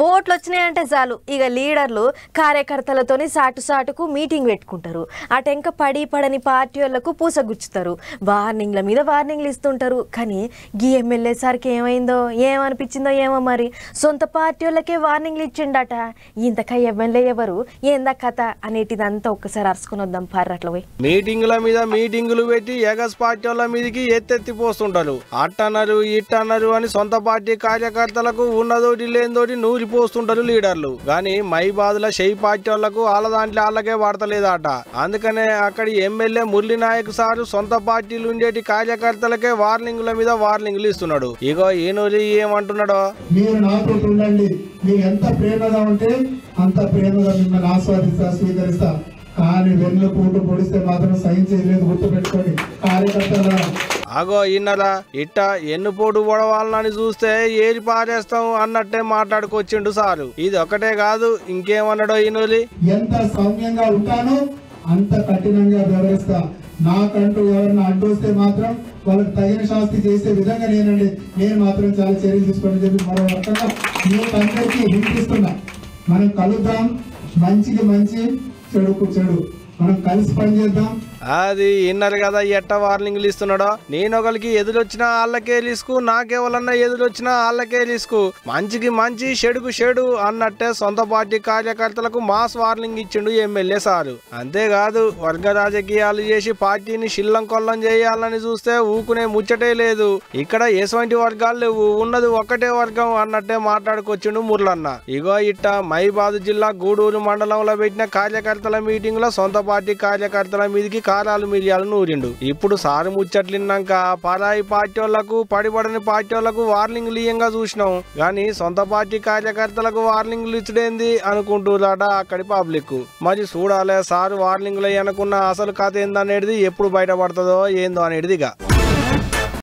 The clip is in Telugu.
ఓట్లు వచ్చినాయంటే చాలు ఇక లీడర్లు కార్యకర్తలతోని సాటుకు మీటింగ్ పెట్టుకుంటారు. అటెంక పడని పార్టీ వాళ్ళకు పూసగుచ్చుతారు. వార్నింగ్ల మీద వార్నింగ్లు ఇస్తుంటారు. కానీ గీ ఎమ్మెల్యే సార్కి ఏమైందో ఏమనిపించిందో ఏమో మరి సొంత పార్టీ వాళ్ళకే వార్నింగ్లు ఇచ్చిండట. ఇంతకా ఎమ్మెల్యే ఎవరు ఏందా కథ అనేటిదంతా ఒక్కసారి అరుచుకుని వద్దాం పార్రట్లో పోయి. మీటింగుల మీద మీటింగులు పెట్టి ఎగస్ పార్టీ వాళ్ళ మీదకి ఎత్తెత్తిపోస్తుంటారు. అట్టన్నారు ఇట్టన్నారు అని సొంత పార్టీ కార్యకర్తలకు ఉన్నదోటి లేనిదోటి నూరిపోస్తుంటారు లీడర్లు. గాని మైబాదుల షెయి పార్టీ వాళ్లకు వాళ్ళ దాంట్లో వాళ్ళకే వాడతలేదట. అందుకనే అక్కడి ఎమ్మెల్యే మురళీ నాయక్ సారు సొంత పార్టీలు ఉండేటి కార్యకర్తలకే వార్నింగ్ల మీద వార్నింగ్లు ఇస్తున్నాడు. ఇగో ఈనోలి ఏమంటున్నాడో, మీరు నాతో ఉండండి, మీరు ఎంత ప్రేమగా ఉంటే అంత ప్రేమగా మిమ్మల్ని ఆస్వాదిస్తా స్వీకరిస్తా, కానీ వెన్ను పూట పొడిస్తే మాత్రం సైన్ చేయలేదు, గుర్తుపెట్టుకోండి కార్యకర్తల. అగో ఇన్నరా ఇట్ట ఎన్నుపోటు పొడవాలని చూస్తే ఏరి పారేస్తాం అన్నట్టే మాట్లాడుకొచ్చిండు సారు. ఇది ఒకటే కాదు ఇంకేమన్నాడో ఈనోలి, ఎంత సౌమ్యంగా ఉంటానో అంత కఠినంగా వ్యవహరిస్తా, నాకంటూ ఎవరన్నా అడ్డొస్తే మాత్రం వాళ్ళకి తగిన శాస్తి చేసే విధంగా నేను మాత్రం చాలా చర్యలు తీసుకోండి చెప్పి మరో రకంగా మీకు అందరికీ వినిపిస్తున్నా. మనం కలుద్దాం, మంచికి మంచి చెడుకు చెడు, మనం కలిసి పనిచేద్దాం. అది ఇన్నర్ కదా ఎట్ట వార్నింగ్లు ఇస్తున్నాడో. నేను ఒకరికి ఎదురొచ్చినా వాళ్ళకే రిస్కు, నాకెవరన్నా ఎదురొచ్చినా వాళ్ళకే రిస్కు, మంచికి మంచి చెడుకు చెడు అన్నట్టే సొంత పార్టీ కార్యకర్తలకు మాస్ వార్నింగ్ ఇచ్చిండు ఎమ్మెల్యే సారు. అంతేకాదు వర్గ రాజకీయాలు చేసి పార్టీని శిల్లం కొల్లం చేయాలని చూస్తే ఊకునే ముచ్చటే లేదు. ఇక్కడ ఎటువంటి వర్గాలు లేవు, ఉన్నది ఒక్కటే వర్గం అన్నట్టే మాట్లాడుకొచ్చిండు మురళన్న. ఇగో ఇట్ట మైబాదు జిల్లా గూడూరు మండలంలో పెట్టిన కార్యకర్తల మీటింగ్ లో సొంత పార్టీ కార్యకర్తల మీదకి కారాలు మిరియాలు నూరిండు. ఇప్పుడు సారు ముచ్చట్లిన్నాక పరాయి పార్టీ వాళ్లకు పడిపడని పార్టీ వాళ్లకు వార్నింగ్లు ఇయ్యంగా చూసినాం. గాని సొంత పార్టీ కార్యకర్తలకు వార్నింగ్లు ఇచ్చుడేంది అనుకుంటున్నారట అక్కడి పబ్లిక్. మరి చూడాలే సారు వార్నింగ్లు అనుకున్న అసలు కథ ఏందనేది ఎప్పుడు బయటపడుతుందో ఏందో అనేది.